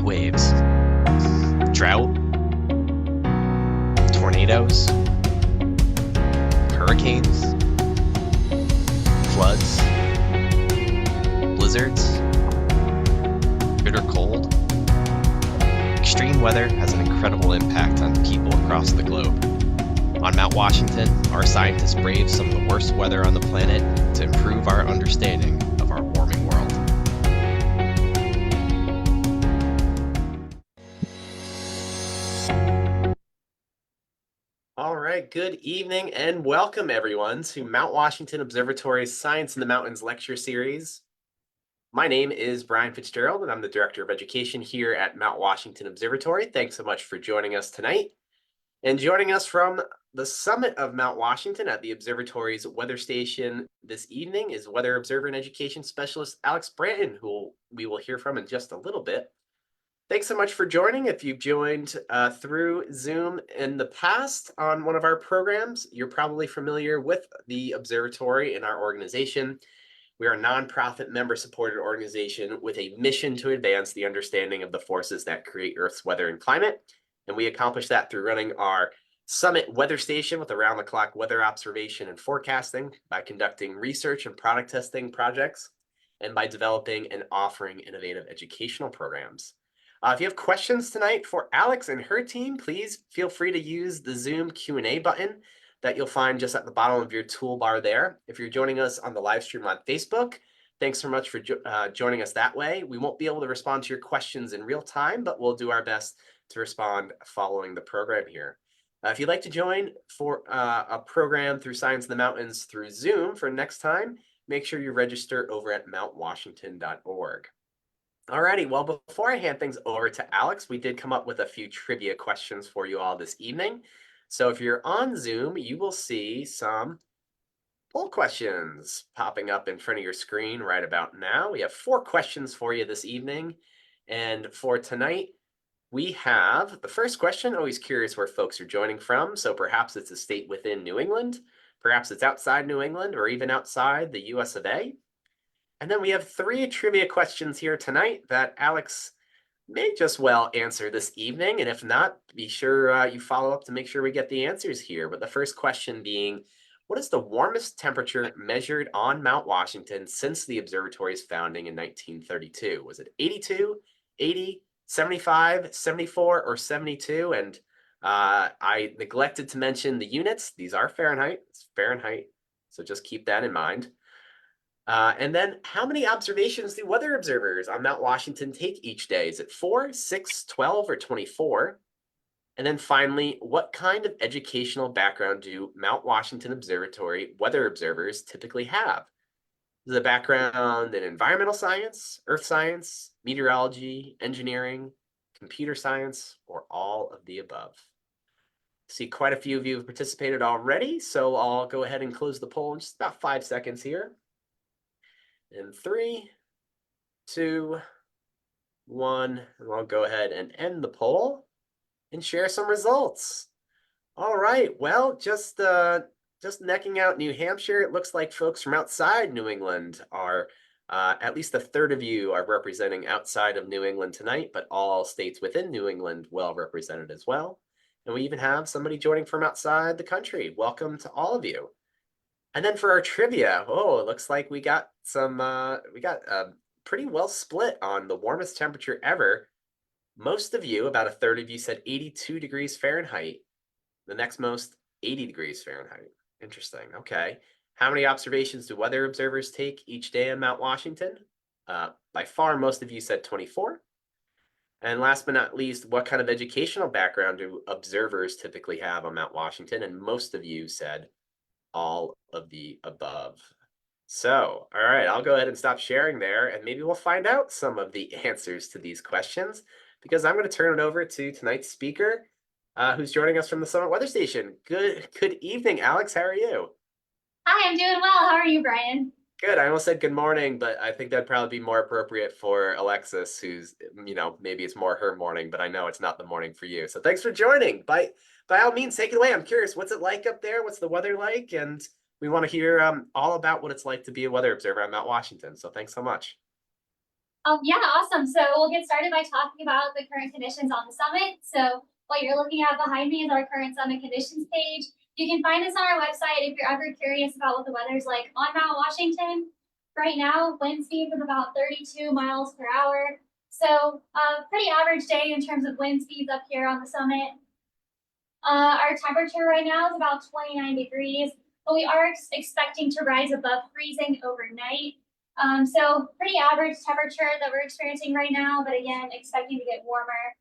heat waves, drought, tornadoes, hurricanes, floods, blizzards, bitter cold. Extreme weather has an incredible impact on people across the globe. On Mount Washington, our scientists brave some of the worst weather on the planet to improve our understanding of our warming world. All right, good evening and welcome everyone to Mount Washington Observatory's Science in the Mountains lecture series. My name is Brian Fitzgerald and I'm the Director of Education here at Mount Washington Observatory. Thanks so much for joining us tonight. And joining us from the summit of Mount Washington at the observatory's weather station this evening is Weather Observer and Education Specialist Alex Branton, who we will hear from in just a little bit. Thanks so much for joining. If you've joined through Zoom in the past on one of our programs, you're probably familiar with the observatory in our organization. We are a nonprofit member-supported organization with a mission to advance the understanding of the forces that create Earth's weather and climate. And we accomplish that through running our Summit Weather Station with around-the-clock weather observation and forecasting, by conducting research and product testing projects, and by developing and offering innovative educational programs. If you have questions tonight for Alex and her team, please feel free to use the Zoom Q&A button that you'll find just at the bottom of your toolbar there. If you're joining us on the live stream on Facebook, thanks so much for joining us that way. We won't be able to respond to your questions in real time, but we'll do our best to respond following the program here. If you'd like to join for a program through Science in the Mountains through Zoom for next time, make sure you register over at mountwashington.org. Alrighty, well, before I hand things over to Alex, we did come up with a few trivia questions for you all this evening. So if you're on Zoom, you will see some poll questions popping up in front of your screen right about now. We have 4 questions for you this evening. And for tonight, we have the first question. Always curious where folks are joining from. So perhaps it's a state within New England, perhaps it's outside New England, or even outside the US of A. And then we have 3 trivia questions here tonight that Alex may just well answer this evening. And if not, be sure you follow up to make sure we get the answers here. But the first question being, what is the warmest temperature measured on Mount Washington since the observatory's founding in 1932? Was it 82, 80, 75, 74, or 72? And I neglected to mention the units. These are Fahrenheit. It's Fahrenheit. So just keep that in mind. And then how many observations do weather observers on Mount Washington take each day? Is it 4, 6, 12, or 24? And then finally, what kind of educational background do Mount Washington Observatory weather observers typically have? Is it a background in environmental science, earth science, meteorology, engineering, computer science, or all of the above? I see quite a few of you have participated already, so I'll go ahead and close the poll in just about 5 seconds here. In 3, 2, 1, and I'll go ahead and end the poll and share some results. All right, well, just necking out New Hampshire, it looks like folks from outside New England are, at least a third of you are representing outside of New England tonight, but all states within New England well represented as well. And we even have somebody joining from outside the country. Welcome to all of you. And then for our trivia, it looks like we got pretty well split on the warmest temperature ever. Most of you, about a third of you, said 82 degrees Fahrenheit. The next most, 80 degrees Fahrenheit. Interesting. Okay. How many observations do weather observers take each day on Mount Washington? By far, most of you said 24. And last but not least, what kind of educational background do observers typically have on Mount Washington? And most of you said all of the above. So, all right, I'll go ahead and stop sharing there, and maybe we'll find out some of the answers to these questions, because I'm going to turn it over to tonight's speaker, who's joining us from the Summit Weather Station. Good evening, Alex. How are you? Hi, I'm doing well. How are you, Brian? Good. I almost said good morning, but I think that'd probably be more appropriate for Alexis, who's, maybe it's more her morning, but I know it's not the morning for you. So thanks for joining. By all means, take it away. I'm curious, what's it like up there? What's the weather like? And we want to hear all about what it's like to be a weather observer on Mount Washington. So thanks so much. Yeah, awesome. So we'll get started by talking about the current conditions on the summit. So what you're looking at behind me is our current summit conditions page. You can find us on our website if you're ever curious about what the weather's like on Mount Washington. Right now, wind speeds of about 32 miles per hour. So pretty average day in terms of wind speeds up here on the summit. Our temperature right now is about 29 degrees, but we are expecting to rise above freezing overnight. So pretty average temperature that we're experiencing right now, but again, expecting to get warmer.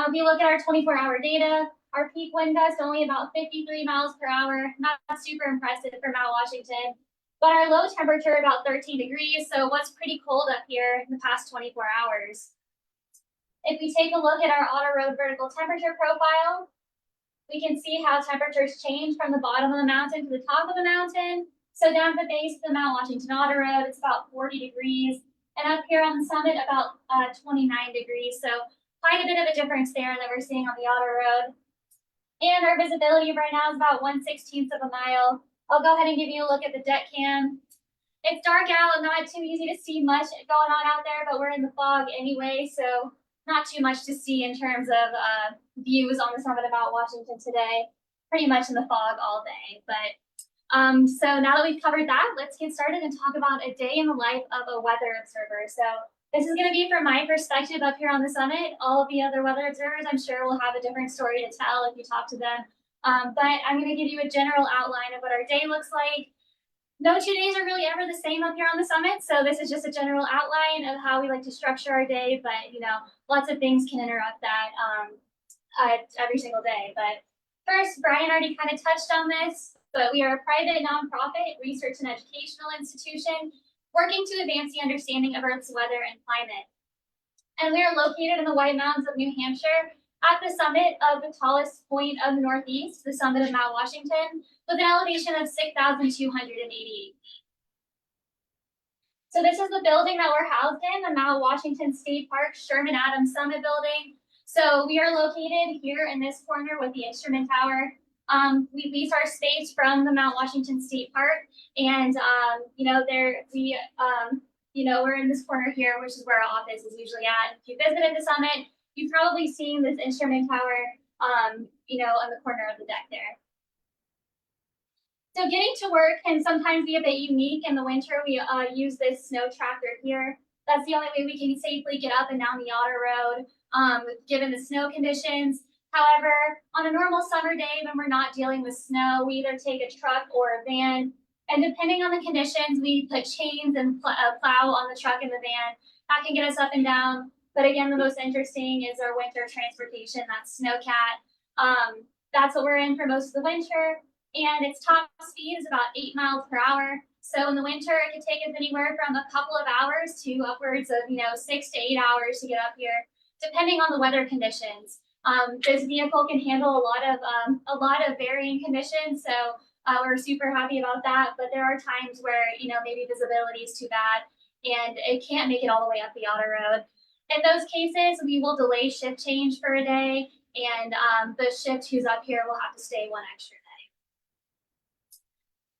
If you look at our 24-hour data, our peak wind gust only about 53 miles per hour, not super impressive for Mount Washington, but our low temperature about 13 degrees, so it was pretty cold up here in the past 24 hours. If we take a look at our auto road vertical temperature profile, we can see how temperatures change from the bottom of the mountain to the top of the mountain. So down at the base of the Mount Washington Auto Road, it's about 40 degrees. And up here on the summit, about 29 degrees. So quite a bit of a difference there that we're seeing on the Auto Road. And our visibility right now is about 1/16 of a mile. I'll go ahead and give you a look at the deck cam. It's dark out, not too easy to see much going on out there, but we're in the fog anyway, so not too much to see in terms of views on the summit of Mount Washington today. Pretty much in the fog all day. But so now that we've covered that, let's get started and talk about a day in the life of a weather observer. So this is going to be from my perspective up here on the summit. All of the other weather observers, I'm sure, will have a different story to tell if you talk to them. But I'm going to give you a general outline of what our day looks like. No 2 days are really ever the same up here on the summit, so this is just a general outline of how we like to structure our day, but lots of things can interrupt that every single day. But first, Brian already kind of touched on this, but we are a private nonprofit research and educational institution working to advance the understanding of Earth's weather and climate. And we are located in the White Mountains of New Hampshire at the summit of the tallest point of the Northeast, the summit of Mount Washington, with an elevation of 6,288 feet. So this is the building that we're housed in, the Mount Washington State Park Sherman Adams Summit Building. So we are located here in this corner with the instrument tower. We lease our space from the Mount Washington State Park, and we're in this corner here, which is where our office is usually at. If you visited the summit, you've probably seen this instrument tower, on the corner of the deck there. So getting to work can sometimes be a bit unique. In the winter, we use this snow tractor here. That's the only way we can safely get up and down the auto road, given the snow conditions. However, on a normal summer day when we're not dealing with snow, we either take a truck or a van. And depending on the conditions, we put chains and plow on the truck and the van. That can get us up and down. But again, the most interesting is our winter transportation, that's Snowcat. That's what we're in for most of the winter. And its top speed is about 8 miles per hour. So in the winter, it can take us anywhere from a couple of hours to upwards of 6 to 8 hours to get up here, depending on the weather conditions. This vehicle can handle a lot of varying conditions, so we're super happy about that. But there are times where maybe visibility is too bad and it can't make it all the way up the auto road. In those cases, we will delay shift change for a day, and the shift who's up here will have to stay one extra day.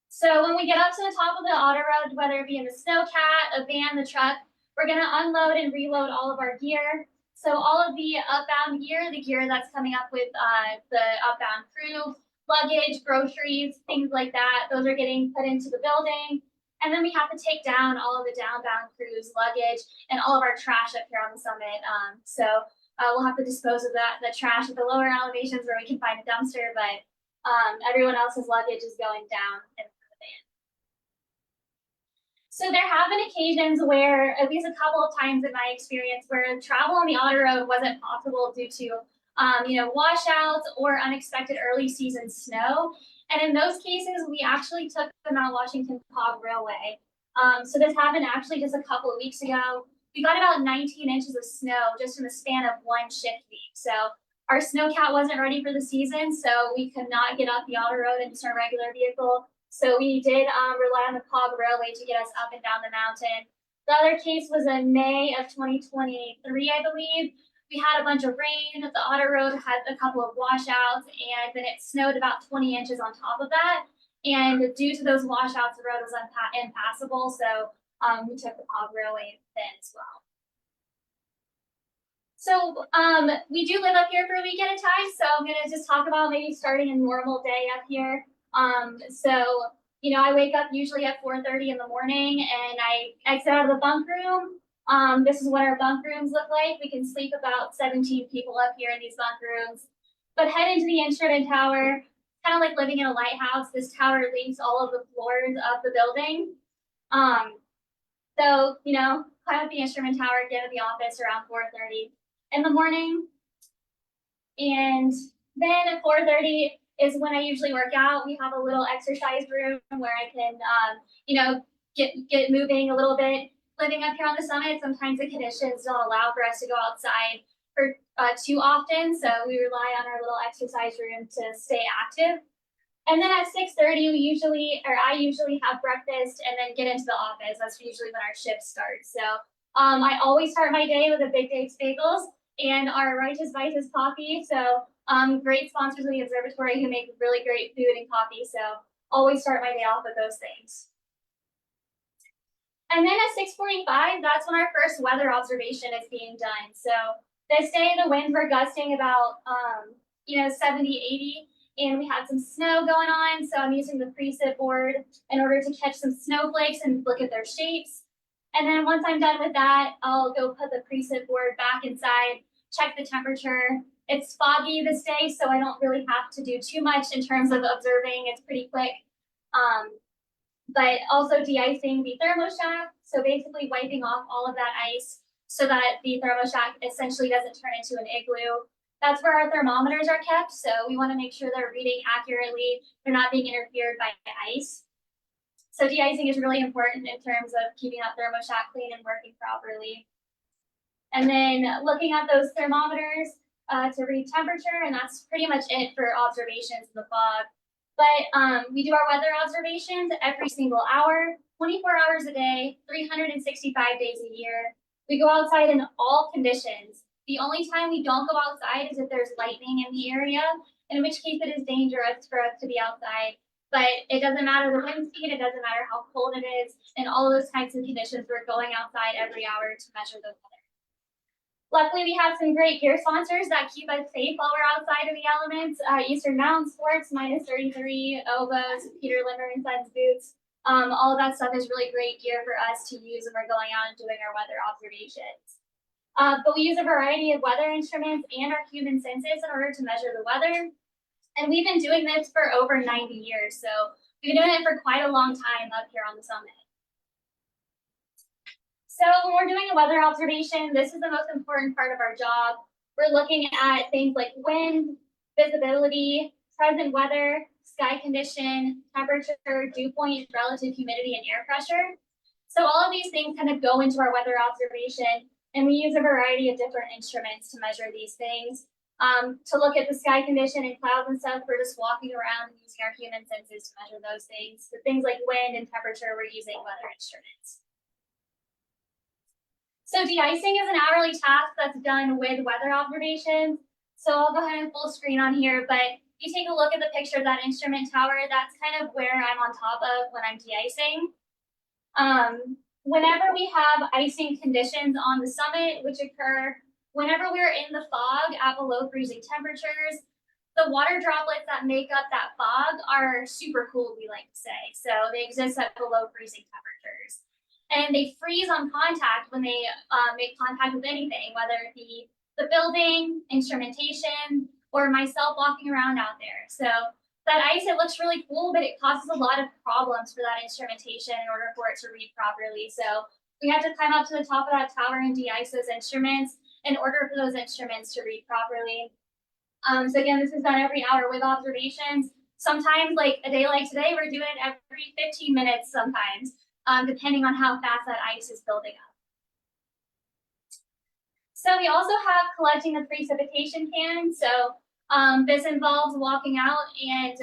So when we get up to the top of the auto road, whether it be in the Snowcat, a van, the truck, we're going to unload and reload all of our gear. So all of the outbound gear, the gear that's coming up with the outbound crew, luggage, groceries, things like that, those are getting put into the building. And then we have to take down all of the downbound crew's luggage and all of our trash up here on the summit. We'll have to dispose of the trash at the lower elevations where we can find a dumpster, but everyone else's luggage is going down in the van. So there have been occasions where, at least a couple of times in my experience, where travel on the auto road wasn't possible due to washouts or unexpected early season snow. And in those cases, we actually took the Mount Washington Pog Railway. So this happened actually just a couple of weeks ago. We got about 19 inches of snow just in the span of one shift week. So our Snowcat wasn't ready for the season, so we could not get up the auto road in just our regular vehicle. So we did rely on the Pog Railway to get us up and down the mountain. The other case was in May of 2023, I believe. We had a bunch of rain. The auto road had a couple of washouts, and then it snowed about 20 inches on top of that. And due to those washouts, the road was impassable, so we took the Pog Railway then as well. So we do live up here for a week at a time. So I'm gonna just talk about maybe starting a normal day up here. So you know, I wake up usually at 4:30 in the morning and I exit out of the bunk room. This is what our bunk rooms look like. We can sleep about 17 people up here in these bunk rooms. But head into the instrument tower, kind of like living in a lighthouse. This tower links all of the floors of the building. So, you know, climb up the instrument tower, get to the office around 4:30 in the morning. And then at 4:30 is when I usually work out. We have a little exercise room where I can, you know, get moving a little bit. Living up here on the summit, sometimes the conditions don't allow for us to go outside for too often. So we rely on our little exercise room to stay active. And then at 6:30, I usually have breakfast and then get into the office. That's usually when our shift starts. So I always start my day with a Big Dave's Bagels and our Righteous Vices coffee. So great sponsors of the observatory who make really great food and coffee. So always start my day off with those things. And then at 6:45, that's when our first weather observation is being done. So this day the winds were gusting about 70, 80. And we had some snow going on, so I'm using the preset board in order to catch some snowflakes and look at their shapes. And then once I'm done with that, I'll go put the preset board back inside, check the temperature. It's foggy this day, so I don't really have to do too much in terms of observing. It's pretty quick. But also de-icing the thermoshack, so basically wiping off all of that ice so that the thermoshack essentially doesn't turn into an igloo. That's where our thermometers are kept, so we want to make sure they're reading accurately, they're not being interfered by ice. So de-icing is really important in terms of keeping that thermoshack clean and working properly. And then looking at those thermometers to read temperature, and that's pretty much it for observations in the fog. But we do our weather observations every single hour, 24 hours a day, 365 days a year. We go outside in all conditions. The only time we don't go outside is if there's lightning in the area, in which case it is dangerous for us to be outside. But it doesn't matter the wind speed, it doesn't matter how cold it is, in all those types of conditions, we're going outside every hour to measure the weather. Luckily, we have some great gear sponsors that keep us safe while we're outside of the elements. Eastern Mountain Sports, -33, MWOBS, Peter Limmer and Sons boots. All of that stuff is really great gear for us to use when we're going out and doing our weather observations. But we use a variety of weather instruments and our human senses in order to measure the weather. And we've been doing this for over 90 years. So we've been doing it for quite a long time up here on the summit. So when we're doing a weather observation, this is the most important part of our job. We're looking at things like wind, visibility, present weather, sky condition, temperature, dew point, relative humidity, and air pressure. So all of these things kind of go into our weather observation, and we use a variety of different instruments to measure these things. To look at the sky condition and clouds and stuff, we're just walking around and using our human senses to measure those things. The things like wind and temperature, we're using weather instruments. So de-icing is an hourly task that's done with weather observations. So I'll go ahead and full screen on here, but you take a look at the picture of that instrument tower, that's kind of where I'm on top of when I'm de-icing. Whenever we have icing conditions on the summit, which occur whenever we're in the fog at below freezing temperatures, the water droplets that make up that fog are super cool, we like to say. So they exist at below freezing temperatures. And they freeze on contact when they make contact with anything, whether it be the building, instrumentation, or myself walking around out there. So that ice, it looks really cool, but it causes a lot of problems for that instrumentation in order for it to read properly. So we have to climb up to the top of that tower and de-ice those instruments in order for those instruments to read properly. So again, this is done every hour with observations. Sometimes, like a day like today, we're doing it every 15 minutes sometimes, depending on how fast that ice is building up. So we also have collecting the precipitation can. So this involves walking out and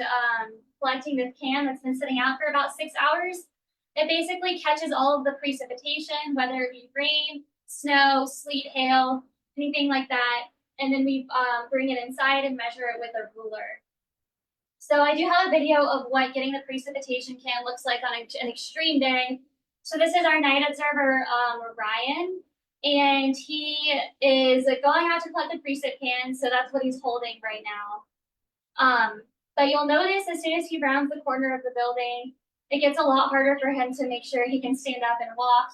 collecting this can that's been sitting out for about 6 hours. It basically catches all of the precipitation, whether it be rain, snow, sleet, hail, anything like that. And then we bring it inside and measure it with a ruler. So I do have a video of what getting the precipitation can looks like on an extreme day. So this is our night observer, Ryan. and he is going out to collect the precip can, so that's what he's holding right now. But you'll notice as soon as he rounds the corner of the building, it gets a lot harder for him to make sure he can stand up and walk.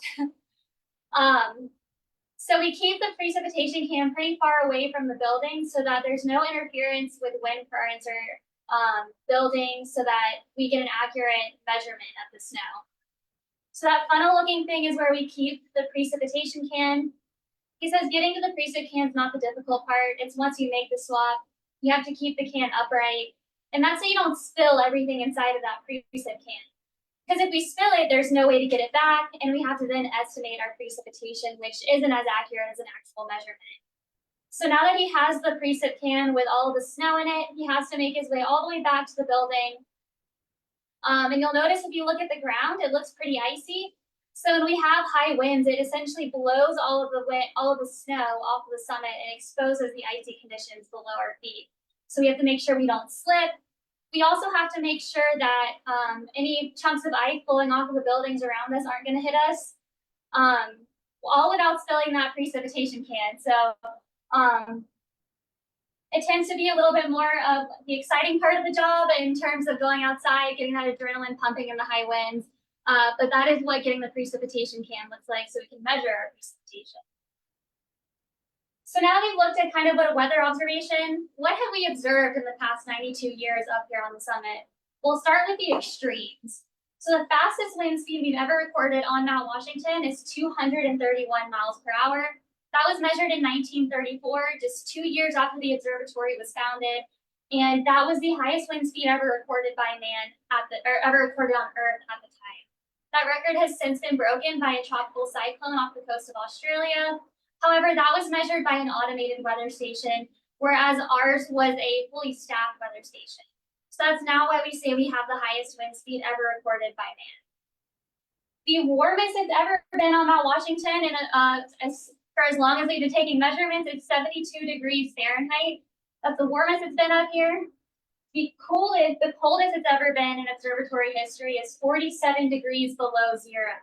So we keep the precipitation can pretty far away from the building so that there's no interference with wind currents or buildings, so that we get an accurate measurement of the snow. So that funnel looking thing is where we keep the precipitation can. He says getting to the precip can is not the difficult part. It's once you make the swap, you have to keep the can upright. And that's so you don't spill everything inside of that precip can. Because if we spill it, there's no way to get it back, and we have to then estimate our precipitation, which isn't as accurate as an actual measurement. So now that he has the precip can with all of the snow in it, he has to make his way all the way back to the building. And you'll notice if you look at the ground, it looks pretty icy. So when we have high winds, it essentially blows all of the snow off of the summit and exposes the icy conditions below our feet. So we have to make sure we don't slip. We also have to make sure that any chunks of ice blowing off of the buildings around us aren't going to hit us, all without spilling that precipitation can. So it tends to be a little bit more of the exciting part of the job in terms of going outside, getting that adrenaline pumping in the high winds. But that is what getting the precipitation can looks like, so we can measure our precipitation. So now we've looked at kind of what a weather observation, what have we observed in the past 92 years up here on the summit? We'll start with the extremes. So the fastest wind speed we've ever recorded on Mount Washington is 231 miles per hour. That was measured in 1934, just 2 years after the observatory was founded. And that was the highest wind speed ever recorded by man ever recorded on Earth at the time. That record has since been broken by a tropical cyclone off the coast of Australia. However, that was measured by an automated weather station, whereas ours was a fully staffed weather station. So that's now why we say we have the highest wind speed ever recorded by man. The warmest it's ever been on Mount Washington, and for as long as we've been taking measurements, it's 72 degrees Fahrenheit. That's the warmest it's been up here. The coldest it's ever been in observatory history is 47 degrees below zero.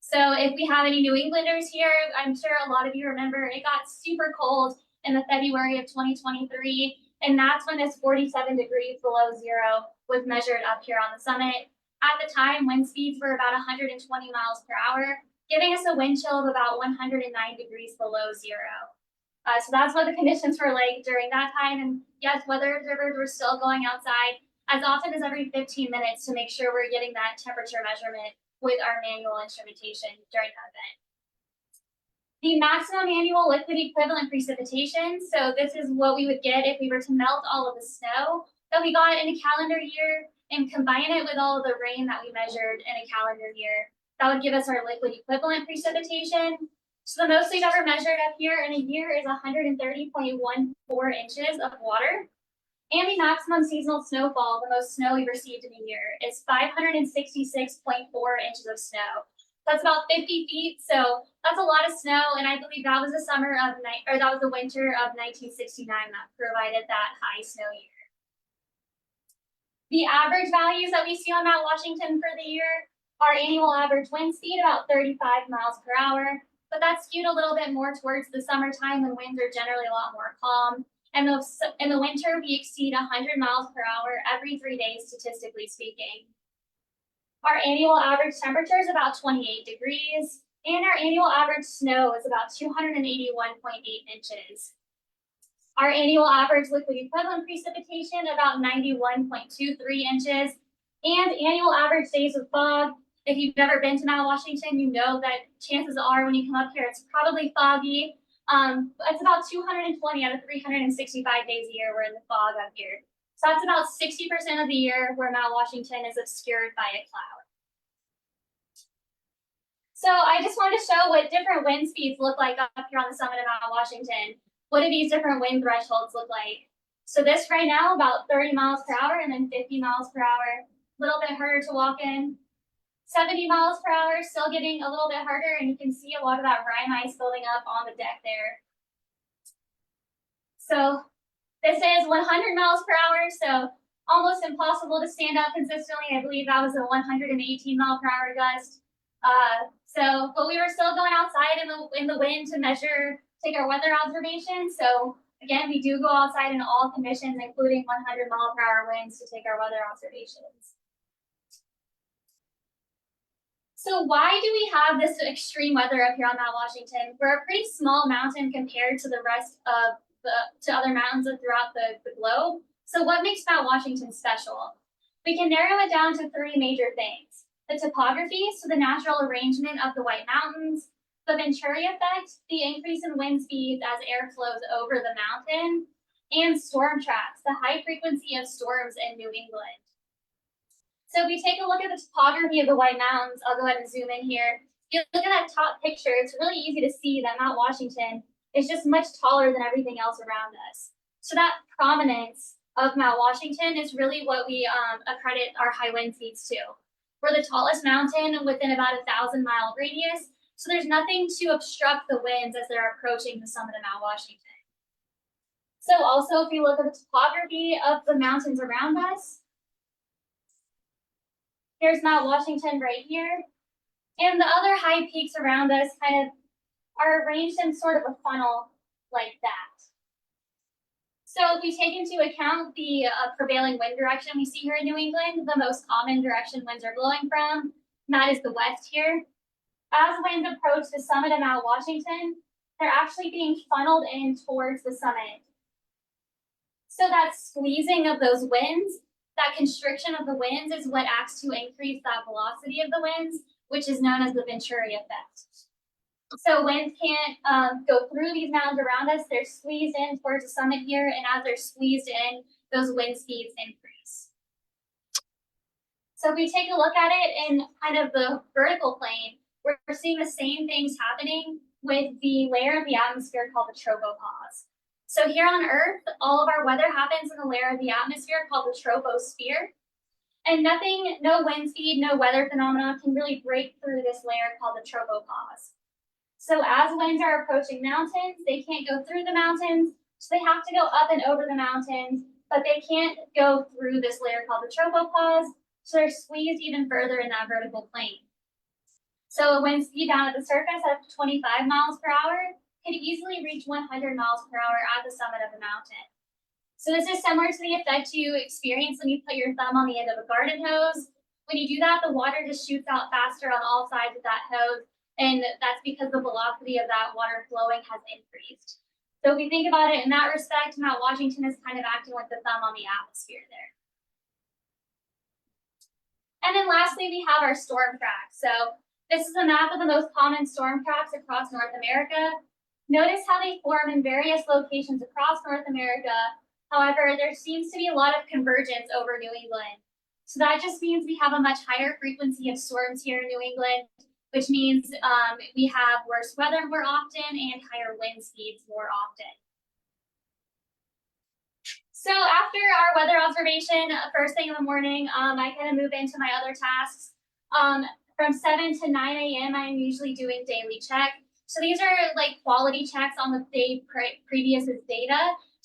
So if we have any New Englanders here, I'm sure a lot of you remember it got super cold in the February of 2023, and that's when this 47 degrees below zero was measured up here on the summit. At the time, wind speeds were about 120 miles per hour, giving us a wind chill of about 109 degrees below zero. So that's what the conditions were like during that time. And yes, weather observers were still going outside as often as every 15 minutes to make sure we're getting that temperature measurement with our manual instrumentation during that event. The maximum annual liquid equivalent precipitation, so this is what we would get if we were to melt all of the snow that we got in a calendar year and combine it with all of the rain that we measured in a calendar year. That would give us our liquid equivalent precipitation. So the most we've ever measured up here in a year is 130.14 inches of water. And the maximum seasonal snowfall, the most snow we've received in a year, is 566.4 inches of snow. That's about 50 feet, so that's a lot of snow, and I believe that was the winter of 1969 that provided that high snow year. The average values that we see on Mount Washington for the year, our annual average wind speed about 35 miles per hour, but that's skewed a little bit more towards the summertime when winds are generally a lot more calm. And in the winter, we exceed 100 miles per hour every 3 days, statistically speaking. Our annual average temperature is about 28 degrees, and our annual average snow is about 281.8 inches. Our annual average liquid equivalent precipitation about 91.23 inches, and annual average days of fog. If you've never been to Mount Washington, you know that chances are when you come up here, it's probably foggy. It's about 220 out of 365 days a year we're in the fog up here. So that's about 60% of the year where Mount Washington is obscured by a cloud. So I just wanted to show what different wind speeds look like up here on the summit of Mount Washington. What do these different wind thresholds look like? So this right now, about 30 miles per hour and then 50 miles per hour, a little bit harder to walk in. 70 miles per hour, still getting a little bit harder, and you can see a lot of that rime ice building up on the deck there. So this is 100 miles per hour, so almost impossible to stand up consistently. I believe that was a 118 mile per hour gust. But we were still going outside in the wind to measure, take our weather observations. So again, we do go outside in all conditions, including 100-mile-per-hour winds, to take our weather observations. So why do we have this extreme weather up here on Mount Washington? We're a pretty small mountain compared to the rest of to other mountains throughout the globe. So what makes Mount Washington special? We can narrow it down to three major things: the topography, so the natural arrangement of the White Mountains; the Venturi effect, the increase in wind speeds as air flows over the mountain; and storm tracks, the high frequency of storms in New England. So if we take a look at the topography of the White Mountains, I'll go ahead and zoom in here. If you look at that top picture, it's really easy to see that Mount Washington is just much taller than everything else around us. So that prominence of Mount Washington is really what we accredit our high wind speeds to. We're the tallest mountain within about a 1,000-mile radius, so there's nothing to obstruct the winds as they're approaching the summit of Mount Washington. So also, if we look at the topography of the mountains around us, here's Mount Washington right here, and the other high peaks around us kind of are arranged in sort of a funnel like that. So if we take into account the prevailing wind direction we see here in New England, the most common direction winds are blowing from, and that is the west here. As winds approach the summit of Mount Washington, they're actually being funneled in towards the summit. So that squeezing of those winds, that constriction of the winds, is what acts to increase that velocity of the winds, which is known as the Venturi effect. So winds can't go through these mountains around us. They're squeezed in towards the summit here, and as they're squeezed in, those wind speeds increase. So if we take a look at it in kind of the vertical plane, we're seeing the same things happening with the layer of the atmosphere called the tropopause. So here on Earth, all of our weather happens in the layer of the atmosphere called the troposphere. And nothing, no wind speed, no weather phenomena can really break through this layer called the tropopause. So as winds are approaching mountains, they can't go through the mountains, so they have to go up and over the mountains, but they can't go through this layer called the tropopause, so they're squeezed even further in that vertical plane. So a wind speed down at the surface at 25 miles per hour could easily reach 100 miles per hour at the summit of the mountain. So this is similar to the effect you experience when you put your thumb on the end of a garden hose. When you do that, the water just shoots out faster on all sides of that hose, and that's because the velocity of that water flowing has increased. So if we think about it in that respect, Mount Washington is kind of acting like the thumb on the atmosphere there. And then lastly, we have our storm tracks. So this is a map of the most common storm tracks across North America. Notice how they form in various locations across North America. However, there seems to be a lot of convergence over New England. So that just means we have a much higher frequency of storms here in New England, which means we have worse weather more often and higher wind speeds more often. So after our weather observation, first thing in the morning, I kind of move into my other tasks. From 7 to 9 a.m., I'm usually doing daily check. So these are like quality checks on the day previous data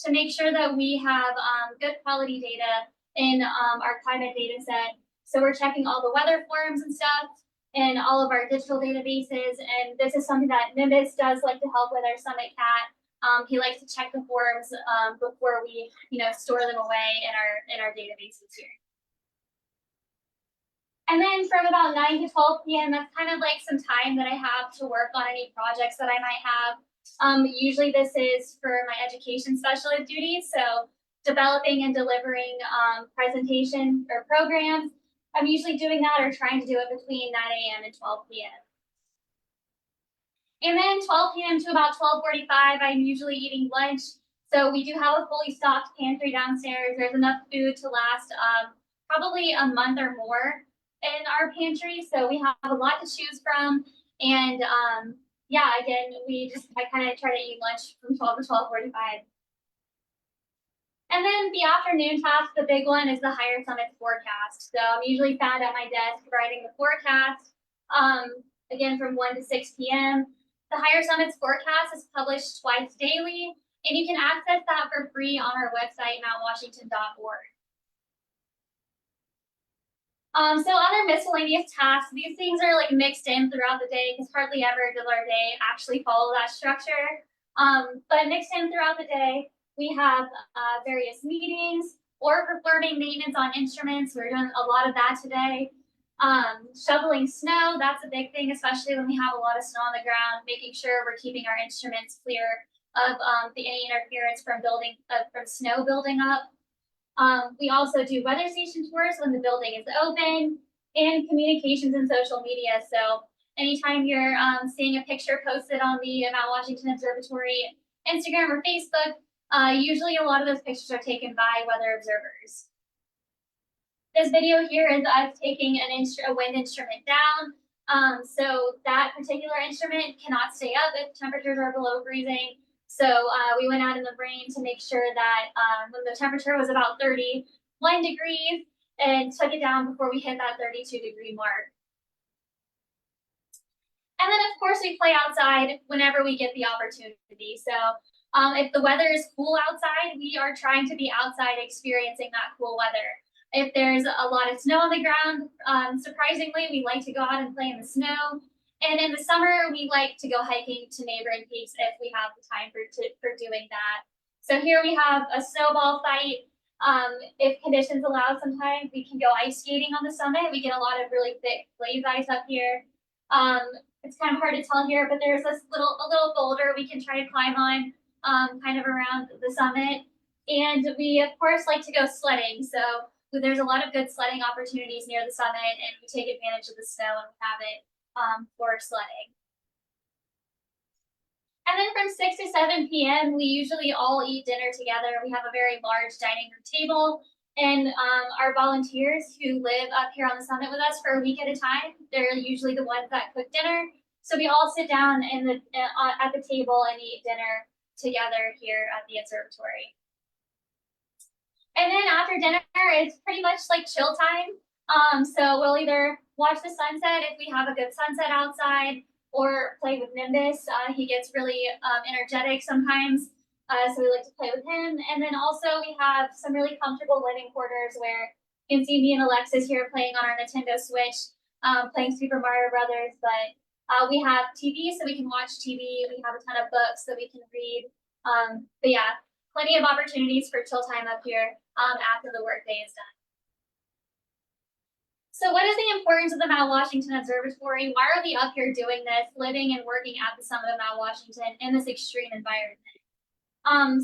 to make sure that we have good quality data in our climate data set. So we're checking all the weather forms and stuff in all of our digital databases. And this is something that Nimbus does like to help with our Summit Cat. He likes to check the forms before we, store them away in our databases here. And then from about 9 to 12 p.m., that's kind of like some time that I have to work on any projects that I might have. Usually this is for my education specialist duties, so developing and delivering presentation or programs. I'm usually doing that or trying to do it between 9 a.m. and 12 p.m. And then 12 p.m. to about 12:45, I'm usually eating lunch. So we do have a fully stocked pantry downstairs. There's enough food to last probably a month or more in our pantry. So we have a lot to choose from. And again, I kind of try to eat lunch from 12 to 12:45. And then the afternoon task, the big one, is the Higher Summits forecast. So I'm usually found at my desk writing the forecast, again, from 1 to 6 p.m. The Higher Summits forecast is published twice daily, and you can access that for free on our website, mountwashington.org. So other miscellaneous tasks, these things are like mixed in throughout the day because hardly ever does our day actually follow that structure. But mixed in throughout the day, we have various meetings or performing maintenance on instruments. We're doing a lot of that today. Shoveling snow, that's a big thing, especially when we have a lot of snow on the ground, making sure we're keeping our instruments clear of any interference from snow building up. We also do weather station tours when the building is open, and communications and social media. So anytime you're seeing a picture posted on the Mount Washington Observatory Instagram or Facebook, usually a lot of those pictures are taken by weather observers. This video here is us taking a wind instrument down. So that particular instrument cannot stay up if temperatures are below freezing. So we went out in the rain to make sure that when the temperature was about 31 degrees, and took it down before we hit that 32-degree mark. And then of course we play outside whenever we get the opportunity. So if the weather is cool outside, we are trying to be outside experiencing that cool weather. If there's a lot of snow on the ground, surprisingly, we like to go out and play in the snow. And in the summer, we like to go hiking to neighboring peaks if we have the time for doing that. So here we have a snowball fight. If conditions allow, sometimes we can go ice skating on the summit. We get a lot of really thick glaze ice up here. It's kind of hard to tell here, but there's a little boulder we can try to climb on, kind of around the summit. And we of course like to go sledding. So there's a lot of good sledding opportunities near the summit, and we take advantage of the snow and we have it for sledding. And then from 6 to 7 p.m., we usually all eat dinner together. We have a very large dining room table, and our volunteers who live up here on the summit with us for a week at a time, they're usually the ones that cook dinner. So we all sit down at the table and eat dinner together here at the observatory. And then after dinner, it's pretty much like chill time. So we'll either watch the sunset if we have a good sunset outside, or play with Nimbus. He gets really energetic sometimes, so we like to play with him. And then also we have some really comfortable living quarters where you can see me and Alexis here playing on our Nintendo Switch, playing Super Mario Brothers. But we have TV, so we can watch TV. We have a ton of books that we can read. But yeah, plenty of opportunities for chill time up here after the workday is done. So what is the importance of the Mount Washington Observatory? Why are we up here doing this, living and working at the summit of Mount Washington in this extreme environment?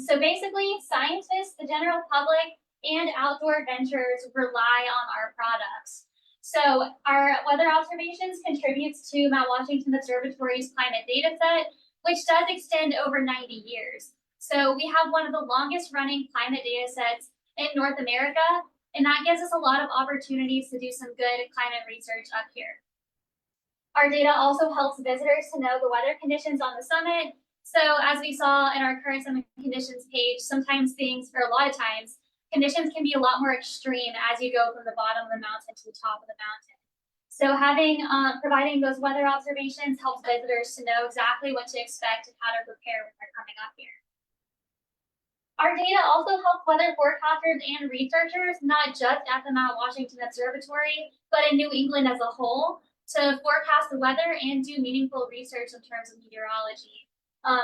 So basically, scientists, the general public, and outdoor adventurers rely on our products. So our weather observations contributes to Mount Washington Observatory's climate data set, which does extend over 90 years. So we have one of the longest running climate data sets in North America, and that gives us a lot of opportunities to do some good climate research up here. Our data also helps visitors to know the weather conditions on the summit. So as we saw in our current summit conditions page, sometimes things, or a lot of times, conditions can be a lot more extreme as you go from the bottom of the mountain to the top of the mountain. So providing those weather observations helps visitors to know exactly what to expect and how to prepare when they're coming up here. Our data also help weather forecasters and researchers, not just at the Mount Washington Observatory, but in New England as a whole, to forecast the weather and do meaningful research in terms of meteorology.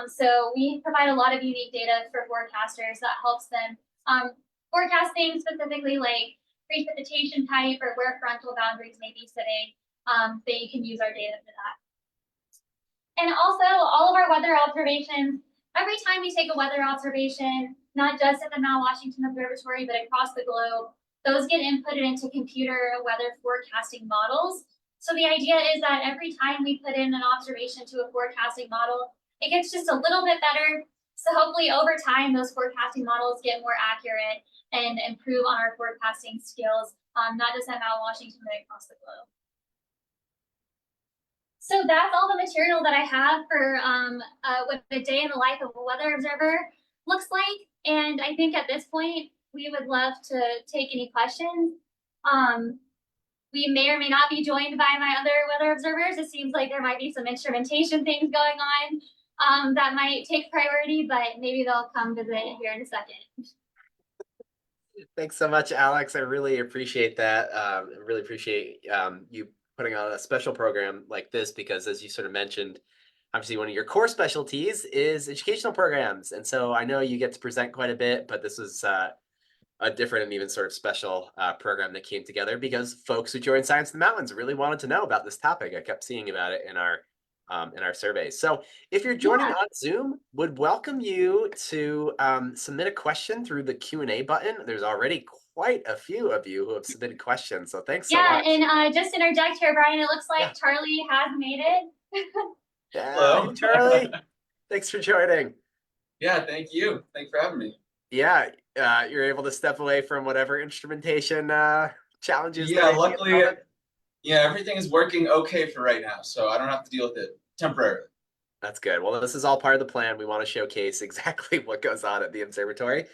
So we provide a lot of unique data for forecasters that helps them forecast things specifically like precipitation type or where frontal boundaries may be sitting. They can use our data for that. And also all of our weather observations, every time we take a weather observation, not just at the Mount Washington Observatory, but across the globe, those get inputted into computer weather forecasting models. So the idea is that every time we put in an observation to a forecasting model, it gets just a little bit better. So hopefully over time, those forecasting models get more accurate and improve on our forecasting skills, not just at Mount Washington, but across the globe. So that's all the material that I have for what the day in the life of a weather observer looks like. And I think at this point, we would love to take any questions. We may or may not be joined by my other weather observers. It seems like there might be some instrumentation things going on that might take priority, but maybe they'll come visit here in a second. Thanks so much, Alex. I really appreciate that. I really appreciate you putting on a special program like this because, as you sort of mentioned, obviously one of your core specialties is educational programs. And so I know you get to present quite a bit, but this is a different and even sort of special program that came together because folks who joined Science in the Mountains really wanted to know about this topic. I kept seeing about it in our surveys. So if you're joining Yeah. on Zoom, would welcome you to submit a question through the Q&A button. There's already quite a few of you who have submitted questions, so thanks so Yeah, much. and just interject here, Brian, it looks like Yeah. Charlie has made it. Yeah, Hello. hey, Charlie. Thanks for joining. Yeah, thank you. Thanks for having me. Yeah, you're able to step away from whatever instrumentation challenges. Yeah, that luckily, yeah, everything is working okay for right now, so I don't have to deal with it temporarily. That's good. Well, this is all part of the plan. We want to showcase exactly what goes on at the observatory.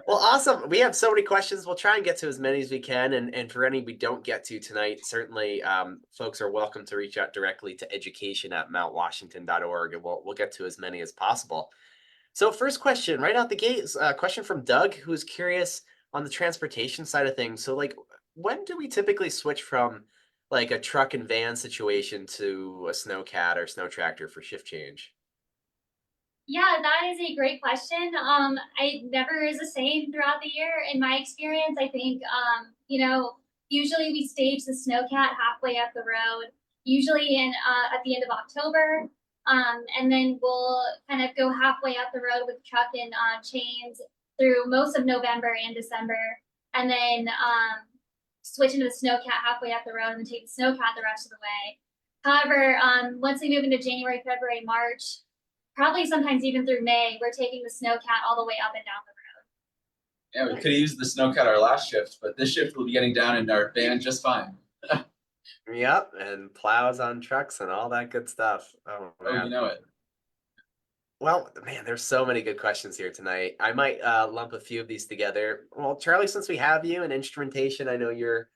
Well, awesome. We have so many questions. We'll try and get to as many as we can. And for any we don't get to tonight, certainly folks are welcome to reach out directly to education@mountwashington.org, and we'll get to as many as possible. So first question, right out the gate, is a question from Doug, who's curious on the transportation side of things. So like, when do we typically switch from like a truck and van situation to a snowcat or snow tractor for shift change? Yeah, that is a great question. I never is the same throughout the year. In my experience, I think usually we stage the snowcat halfway up the road, usually in at the end of October. And then we'll kind of go halfway up the road with truck and chains through most of November and December, and then switch into the snowcat halfway up the road and then take the snowcat the rest of the way. However, once we move into January, February, March, probably sometimes even through May, we're taking the snowcat all the way up and down the road. Yeah, we could have used the snowcat our last shift, but this shift we'll be getting down in our van just fine. Yep, and plows on trucks and all that good stuff. Oh, Oh, man. you know it. Well, man, there's so many good questions here tonight. I might lump a few of these together. Well, Charlie, since we have you in instrumentation, I know you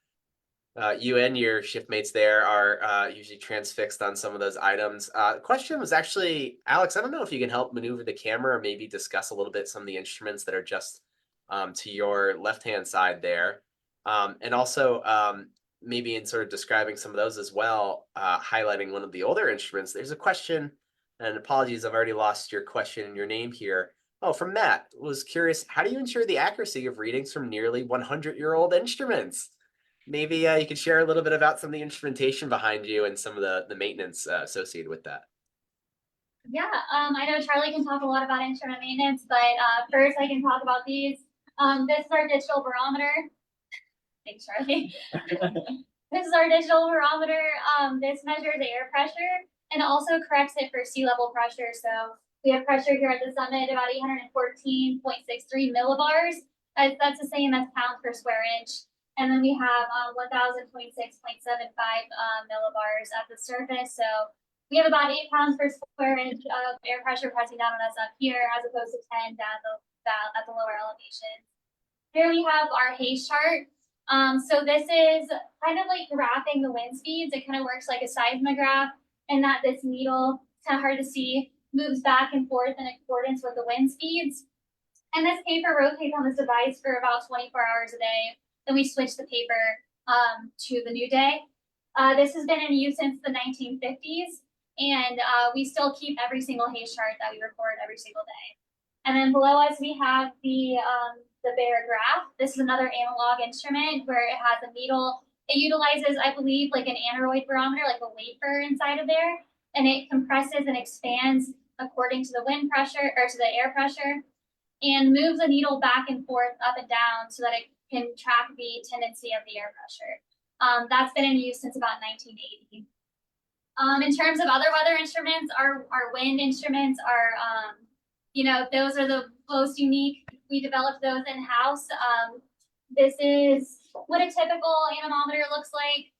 and your shift mates there are usually transfixed on some of those items. The question was actually, Alex, I don't know if you can help maneuver the camera or maybe discuss a little bit some of the instruments that are just to your left-hand side there. And also maybe in sort of describing some of those as well, highlighting one of the older instruments. There's a question, and apologies, I've already lost your question and your name here. Oh, from Matt, was curious, how do you ensure the accuracy of readings from nearly 100-year-old instruments? Maybe you could share a little bit about some of the instrumentation behind you and some of the maintenance associated with that. Yeah, I know Charlie can talk a lot about instrument maintenance, but first I can talk about these. This is our digital barometer. Thanks, Charlie. This is our digital barometer. This measures air pressure and also corrects it for sea level pressure. So we have pressure here at the summit about 814.63 millibars. That's the same as pounds per square inch. And then we have 1,026.75 millibars at the surface. So we have about 8 pounds per square inch of air pressure pressing down on us up here, as opposed to 10 down at the lower elevation. Here we have our haze chart. So this is kind of like graphing the wind speeds. It kind of works like a seismograph, and that this needle, it's kind of hard to see, moves back and forth in accordance with the wind speeds. And this paper rotates on this device for about 24 hours a day. Then we switch the paper to the new day. This has been in use since the 1950s, and we still keep every single haze chart that we record every single day. And then below us, we have the barograph. This is another analog instrument where it has a needle. It utilizes, I believe, like an aneroid barometer, like a wafer inside of there, and it compresses and expands according to the wind pressure or to the air pressure, and moves the needle back and forth, up and down, so that it can track the tendency of the air pressure. That's been in use since about 1980. In terms of other weather instruments, our wind instruments are, those are the most unique. We developed those in-house. This is what a typical anemometer looks like.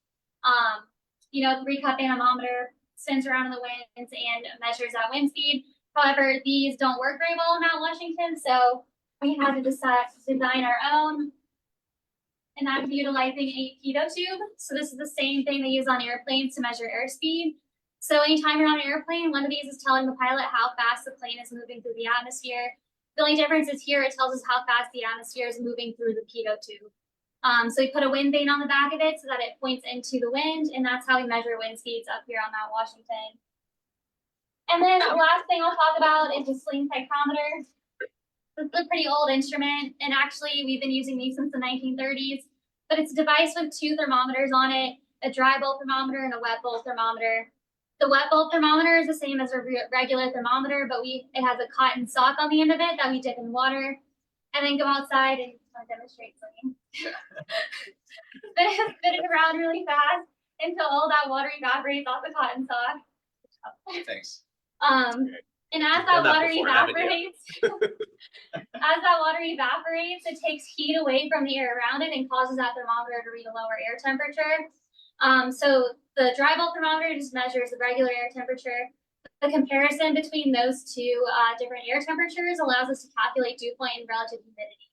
3-cup anemometer spins around in the winds and measures that wind speed. However, these don't work very well in Mount Washington, so we had to design our own. And I'm utilizing a pitot tube. So this is the same thing they use on airplanes to measure airspeed. So anytime you're on an airplane, one of these is telling the pilot how fast the plane is moving through the atmosphere. The only difference is here it tells us how fast the atmosphere is moving through the pitot tube. So we put a wind vane on the back of it so that it points into the wind, and that's how we measure wind speeds up here on Mount Washington. And then the last thing I'll talk about is the sling psychrometer. This is a pretty old instrument, and actually we've been using these since the 1930s, but it's a device with two thermometers on it, a dry bulb thermometer and a wet bulb thermometer. The wet bulb thermometer is the same as a regular thermometer, but it has a cotton sock on the end of it that we dip in water, and then go outside and demonstrate slinging. Spin it around really fast until all that water evaporates off the cotton sock. Thanks. And as that water evaporates, it takes heat away from the air around it and causes that thermometer to read a lower air temperature. So the dry bulb thermometer just measures the regular air temperature. The comparison between those two different air temperatures allows us to calculate dew point and relative humidity.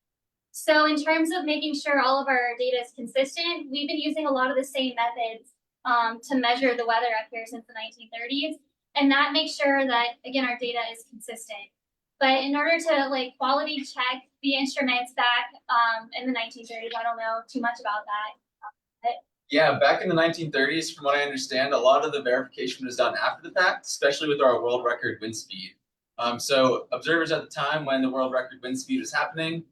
So in terms of making sure all of our data is consistent, we've been using a lot of the same methods to measure the weather up here since the 1930s. And that makes sure that, again, our data is consistent. But in order to quality check the instruments back in the 1930s, I don't know too much about that. Yeah, back in the 1930s, from what I understand, a lot of the verification was done after the fact, especially with our world record wind speed. So observers at the time when the world record wind speed was happening,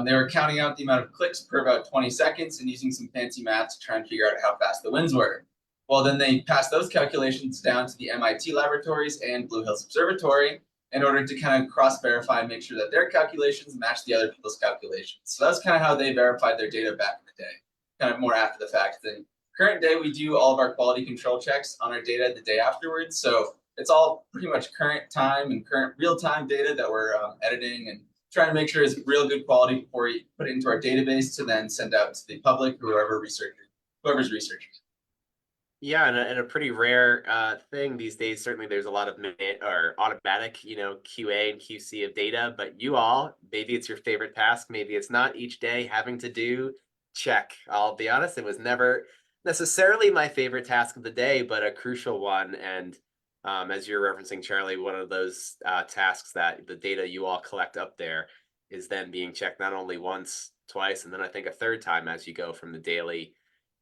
they were counting out the amount of clicks per about 20 seconds and using some fancy math to try and figure out how fast the winds were. Well, then they passed those calculations down to the MIT laboratories and Blue Hills Observatory in order to kind of cross-verify and make sure that their calculations match the other people's calculations. So that's kind of how they verified their data back in the day, kind of more after the fact. Then current day, we do all of our quality control checks on our data the day afterwards. So it's all pretty much current time and current real-time data that we're editing and trying to make sure it's real good quality before we put it into our database to then send out to the public or whoever's researching. Yeah, and a pretty rare thing these days. Certainly, there's a lot of automatic, QA and QC of data. But you all, maybe it's your favorite task, maybe it's not. Each day having to do check. I'll be honest, it was never necessarily my favorite task of the day, but a crucial one. And as you're referencing, Charlie, one of those tasks that the data you all collect up there is then being checked not only once, twice, and then I think a third time as you go from the daily,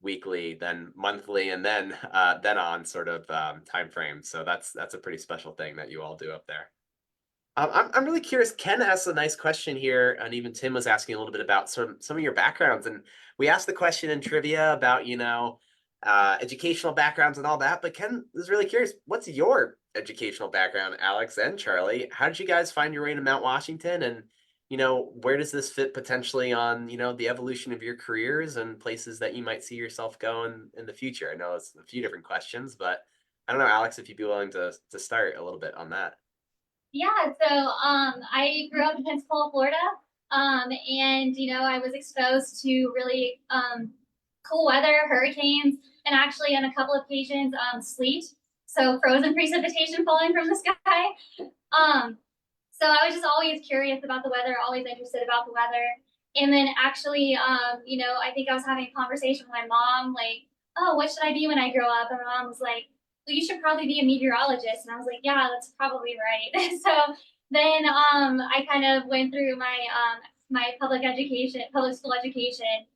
weekly, then monthly, and then on sort of time frame. So that's a pretty special thing that you all do up there. I'm really curious. Ken asked a nice question here, and even Tim was asking a little bit about some of your backgrounds. And we asked the question in trivia about educational backgrounds and all that. But Ken was really curious. What's your educational background, Alex and Charlie? How did you guys find your way to Mount Washington? And where does this fit potentially on, the evolution of your careers and places that you might see yourself going in the future? I know it's a few different questions, but I don't know, Alex, if you'd be willing to start a little bit on that. Yeah, so I grew up in Pensacola, Florida, and, I was exposed to really cool weather, hurricanes, and actually on a couple of occasions, sleet. So frozen precipitation falling from the sky. So I was just always curious about the weather, always interested about the weather. And then actually, I think I was having a conversation with my mom, oh, what should I be when I grow up? And my mom was like, well, you should probably be a meteorologist. And I was like, yeah, that's probably right. So then I kind of went through my public school education,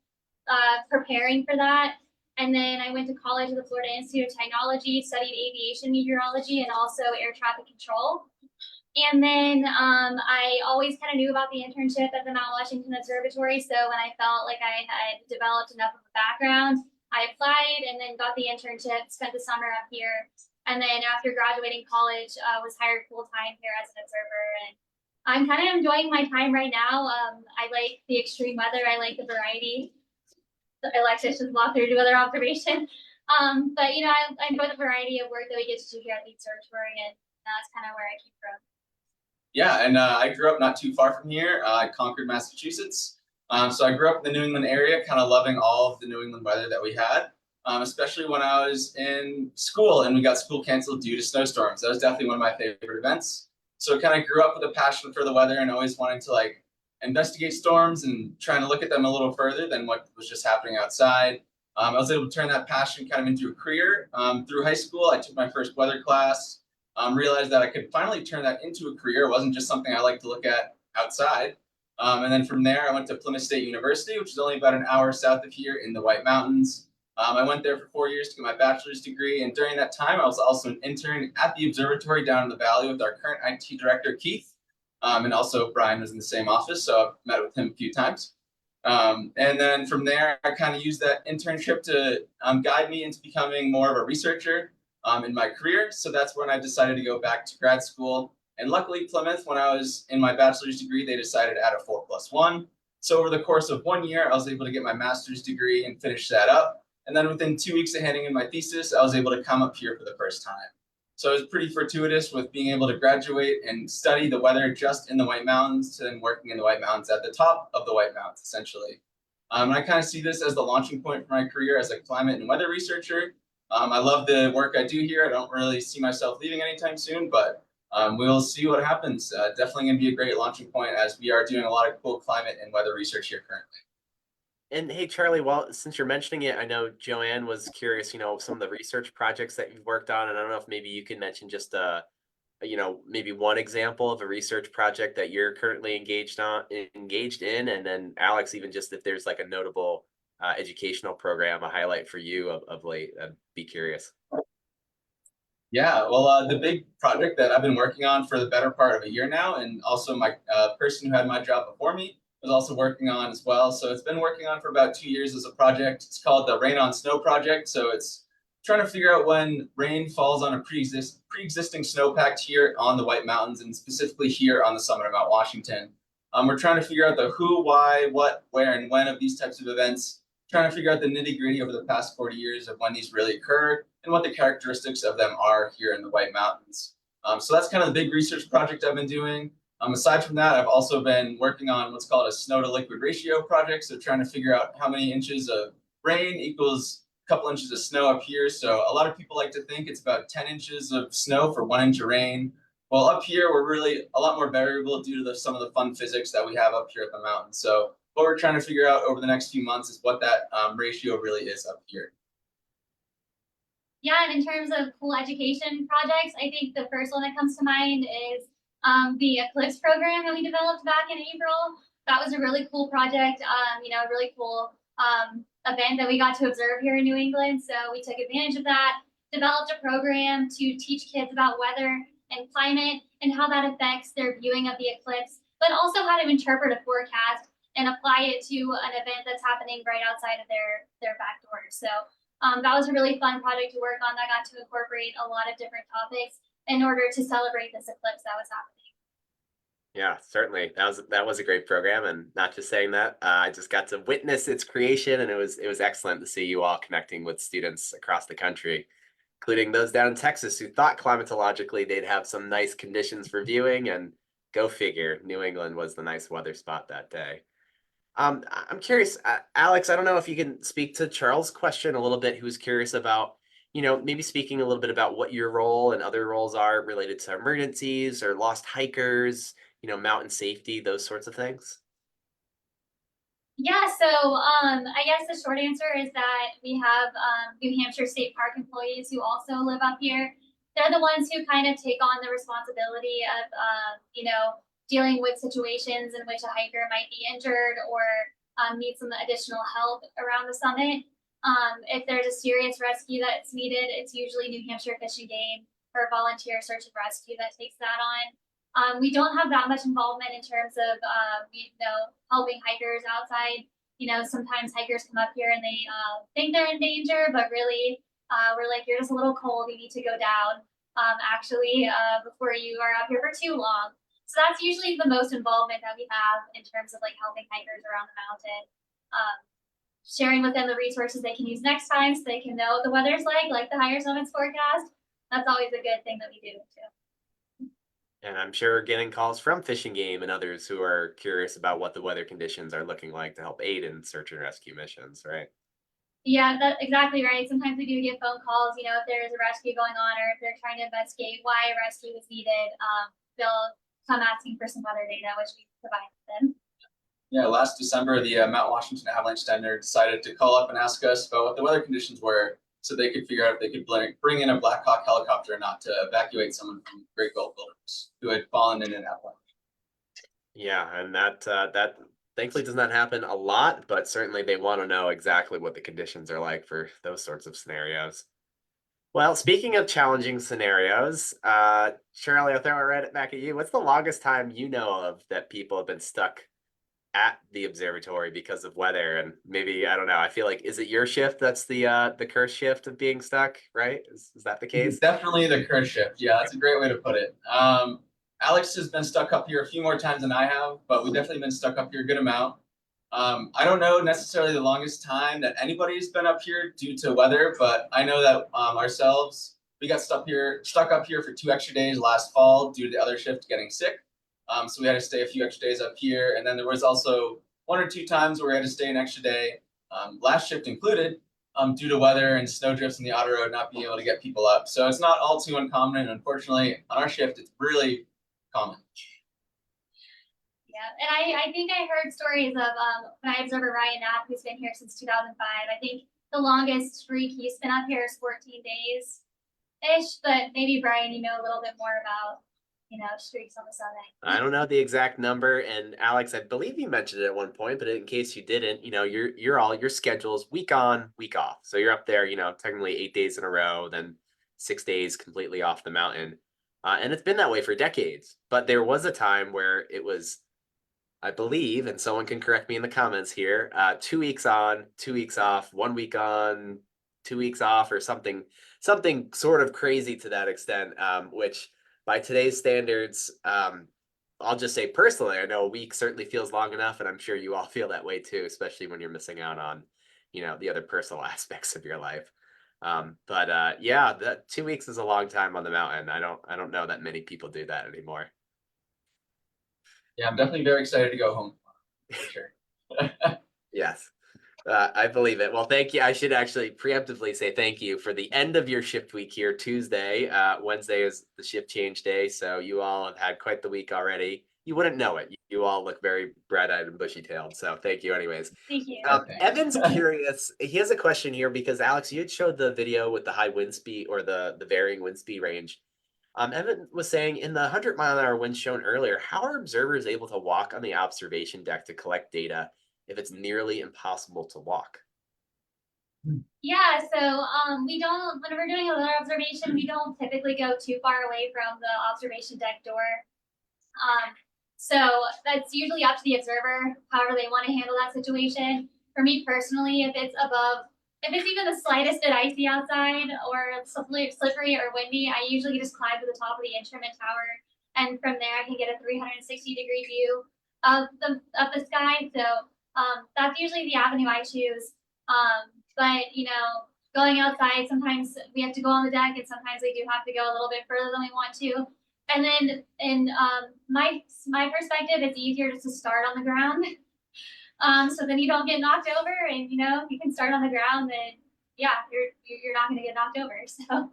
preparing for that. And then I went to college at the Florida Institute of Technology, studied aviation meteorology and also air traffic control. And then I always kind of knew about the internship at the Mount Washington Observatory. So when I felt like I had developed enough of a background, I applied and then got the internship, spent the summer up here. And then after graduating college, was hired full-time here as an observer. And I'm kind of enjoying my time right now. I like the extreme weather. I like the variety. Alexis just walked through to weather observation. But, I enjoy the variety of work that we get to do here at the observatory. And that's kind of where I came from. Yeah, and I grew up not too far from here, Concord, Massachusetts. So I grew up in the New England area, kind of loving all of the New England weather that we had, especially when I was in school and we got school canceled due to snowstorms. That was definitely one of my favorite events. So I kind of grew up with a passion for the weather and always wanting to investigate storms and trying to look at them a little further than what was just happening outside. I was able to turn that passion kind of into a career. Through high school, I took my first weather class. Realized that I could finally turn that into a career. It wasn't just something I liked to look at outside. And then from there, I went to Plymouth State University, which is only about an hour south of here in the White Mountains. I went there for 4 years to get my bachelor's degree. And during that time, I was also an intern at the Observatory down in the Valley with our current IT director, Keith. And also Brian was in the same office, so I've met with him a few times. And then from there, I kind of used that internship to guide me into becoming more of a researcher in my career. So that's when I decided to go back to grad school. And luckily, Plymouth, when I was in my bachelor's degree, they decided to add a 4+1. So over the course of 1 year, I was able to get my master's degree and finish that up. And then within 2 weeks of handing in my thesis, I was able to come up here for the first time. So it was pretty fortuitous with being able to graduate and study the weather just in the White Mountains and working in the White Mountains at the top of the White Mountains, essentially. And I kind of see this as the launching point for my career as a climate and weather researcher. I love the work I do here. I don't really see myself leaving anytime soon, but we'll see what happens. Definitely going to be a great launching point as we are doing a lot of cool climate and weather research here currently. And hey, Charlie, well, since you're mentioning it, I know Joanne was curious, some of the research projects that you've worked on, and I don't know if maybe you can mention just maybe one example of a research project that you're currently engaged in, and then Alex, even just if there's like a notable educational program, a highlight for you of late. I'd be curious. Yeah, well, the big project that I've been working on for the better part of a year now, and also my person who had my job before me was also working on as well. So it's been working on for about 2 years as a project. It's called the Rain on Snow Project. So it's trying to figure out when rain falls on a pre-existing snowpack here on the White Mountains, and specifically here on the summit of Mount Washington. We're trying to figure out the who, why, what, where, and when of these types of events, trying to figure out the nitty-gritty over the past 40 years of when these really occurred and what the characteristics of them are here in the White Mountains. So that's kind of the big research project I've been doing. Aside from that, I've also been working on what's called a snow to liquid ratio project. So trying to figure out how many inches of rain equals a couple inches of snow up here. So a lot of people like to think it's about 10 inches of snow for 1 inch of rain. Well, up here, we're really a lot more variable due to some of the fun physics that we have up here at the mountain. So what we're trying to figure out over the next few months is what that ratio really is up here. Yeah, and in terms of cool education projects, I think the first one that comes to mind is the Eclipse program that we developed back in April. That was a really cool project, a really cool event that we got to observe here in New England. So we took advantage of that, developed a program to teach kids about weather and climate and how that affects their viewing of the eclipse, but also how to interpret a forecast and apply it to an event that's happening right outside of their back door. So that was a really fun project to work on that got to incorporate a lot of different topics in order to celebrate this eclipse that was happening. Yeah, certainly. That was a great program, and not just saying that, I just got to witness its creation, and it was excellent to see you all connecting with students across the country, including those down in Texas who thought climatologically they'd have some nice conditions for viewing, and go figure, New England was the nice weather spot that day. I'm curious, Alex, I don't know if you can speak to Charles' question a little bit, who was curious about, maybe speaking a little bit about what your role and other roles are related to emergencies or lost hikers, mountain safety, those sorts of things. Yeah, so I guess the short answer is that we have New Hampshire State Park employees who also live up here. They're the ones who kind of take on the responsibility of, dealing with situations in which a hiker might be injured or need some additional help around the summit. If there's a serious rescue that's needed, it's usually New Hampshire Fish and Game or volunteer search and rescue that takes that on. We don't have that much involvement in terms of, helping hikers outside. Sometimes hikers come up here and they think they're in danger, but really we're like, you're just a little cold, you need to go down, before you are up here for too long. So that's usually the most involvement that we have in terms of like helping hikers around the mountain. Sharing with them the resources they can use next time so they can know what the weather's like the higher summits forecast. That's always a good thing that we do too. And I'm sure getting calls from Fish and Game and others who are curious about what the weather conditions are looking like to help aid in search and rescue missions, right? Yeah, that's exactly right. Sometimes we do get phone calls, if there's a rescue going on or if they're trying to investigate why a rescue is needed, they'll come asking for some weather data, which we provide them. Yeah, last December, the Mount Washington Avalanche Center decided to call up and ask us about what the weather conditions were so they could figure out if they could bring in a Black Hawk helicopter or not to evacuate someone from Great Gulf Wilderness who had fallen in an avalanche. Yeah, and that thankfully does not happen a lot, but certainly they want to know exactly what the conditions are like for those sorts of scenarios. Well, speaking of challenging scenarios, Shirley, I'll throw it right back at you. What's the longest time you know of that people have been stuck at the observatory because of weather? And maybe, I don't know, I feel like, is it your shift that's the curse shift of being stuck, right? Is that the case? Definitely the curse shift. Yeah, that's a great way to put it. Alex has been stuck up here a few more times than I have, but we've definitely been stuck up here a good amount. I don't know necessarily the longest time that anybody's been up here due to weather, but I know that ourselves, we got stuck up here for 2 extra days last fall due to the other shift getting sick. So we had to stay a few extra days up here, and then there was also 1 or 2 times where we had to stay an extra day, last shift included, due to weather and snowdrifts in the auto road not being able to get people up. So it's not all too uncommon, and unfortunately on our shift it's really common. Yeah, and I think I heard stories of my observer Ryan Knapp, who's been here since 2005. I think the longest streak he's been up here is 14 days ish, but maybe Brian, you know a little bit more about, streaks on the summit. I don't know the exact number, and Alex, I believe you mentioned it at one point, but in case you didn't, your schedule's week on, week off. So you're up there, technically 8 days in a row, then 6 days completely off the mountain. And it's been that way for decades. But there was a time where it was, I believe, and someone can correct me in the comments here, 2 weeks on, 2 weeks off, 1 week on, 2 weeks off, or something sort of crazy to that extent, which by today's standards, I'll just say personally, I know a week certainly feels long enough, and I'm sure you all feel that way too, especially when you're missing out on, the other personal aspects of your life. Yeah, that 2 weeks is a long time on the mountain. I don't know that many people do that anymore. Yeah, I'm definitely very excited to go home for sure. Yes. I believe it. Well, thank you. I should actually preemptively say thank you for the end of your shift week here, Tuesday. Wednesday is the shift change day, so you all have had quite the week already. You wouldn't know it. You all look very bright-eyed and bushy-tailed, so thank you anyways. Thank you. Evan's curious. He has a question here because, Alex, you had showed the video with the high wind speed or the varying wind speed range. Evan was saying in the 100-mile-an-hour wind shown earlier, how are observers able to walk on the observation deck to collect data if it's nearly impossible to walk? Yeah, so we don't, when we're doing a weather observation, we don't typically go too far away from the observation deck door. So that's usually up to the observer, however they want to handle that situation. For me personally, if it's even the slightest bit icy outside or slippery or windy, I usually just climb to the top of the instrument tower, and from there I can get a 360-degree view of the sky. So that's usually the avenue I choose. But going outside, sometimes we have to go on the deck, and sometimes we do have to go a little bit further than we want to. And then in my perspective, it's easier just to start on the ground. So then you don't get knocked over, and you can start on the ground, then yeah, you're not going to get knocked over. So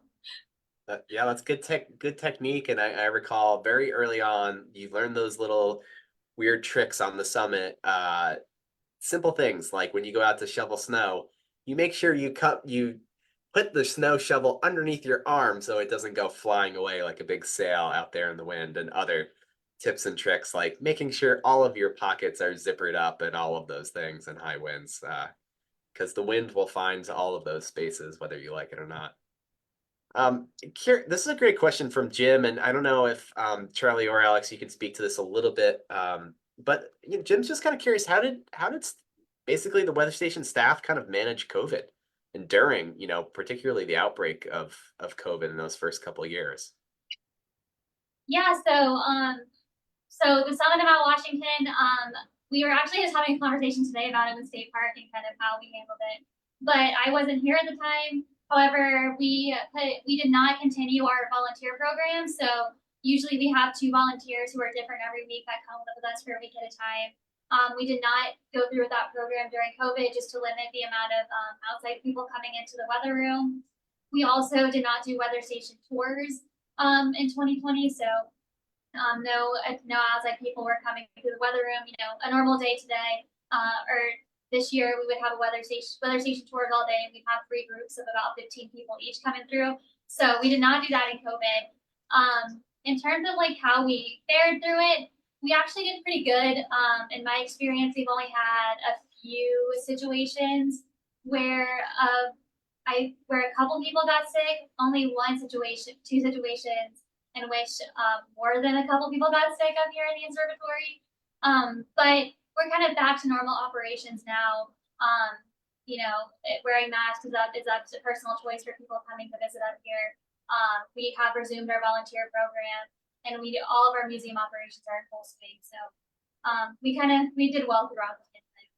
yeah, that's good technique. And I recall very early on, you learned those little weird tricks on the summit. Simple things like when you go out to shovel snow, you make sure you put the snow shovel underneath your arm so it doesn't go flying away like a big sail out there in the wind, and other tips and tricks like making sure all of your pockets are zippered up and all of those things in high winds, because the wind will find all of those spaces whether you like it or not. This is a great question from Jim, and I don't know if Charlie or Alex, you can speak to this a little bit, but Jim's just kind of curious, how did basically the weather station staff kind of manage COVID and during, particularly the outbreak of COVID in those first couple of years? yeah, so the summit of Mount Washington, we were actually just having a conversation today about it in the state park and kind of how we handled it. But I wasn't here at the time. However, we did not continue our volunteer program. So usually we have 2 volunteers who are different every week that come with us for a week at a time. We did not go through with that program during COVID just to limit the amount of outside people coming into the weather room. We also did not do weather station tours in 2020. So no outside people were coming through the weather room. A normal day today or this year, we would have a weather station tours all day, and we'd have 3 groups of about 15 people each coming through. So we did not do that in COVID. In terms of like how we fared through it, we actually did pretty good. In my experience, we've only had a few situations where where a couple people got sick. Only two situations in which more than a couple people got sick up here in the observatory. But we're kind of back to normal operations now. Wearing masks is up to personal choice for people coming to visit up here. We have resumed our volunteer program, and all of our museum operations are in full swing. So we did well throughout the pandemic.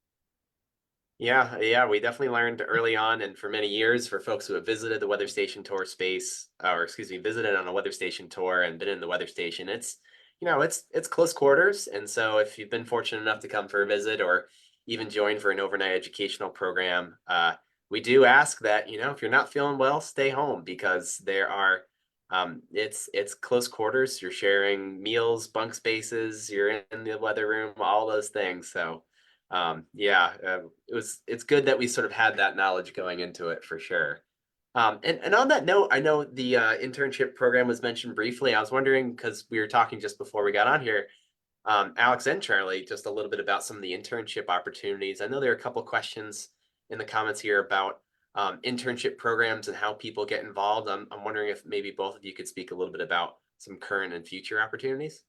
Yeah, we definitely learned early on, and for many years, for folks who have visited the weather station tour space, visited on a weather station tour and been in the weather station, it's close quarters. And so if you've been fortunate enough to come for a visit or even join for an overnight educational program, we do ask that, if you're not feeling well, stay home, because there are, it's close quarters. You're sharing meals, bunk spaces, you're in the weather room, all those things. So it's good that we sort of had that knowledge going into it, for sure. And on that note, I know the internship program was mentioned briefly. I was wondering, because we were talking just before we got on here, Alex and Charlie, just a little bit about some of the internship opportunities. I know there are a couple questions in the comments here about internship programs and how people get involved. I'm wondering if maybe both of you could speak a little bit about some current and future opportunities.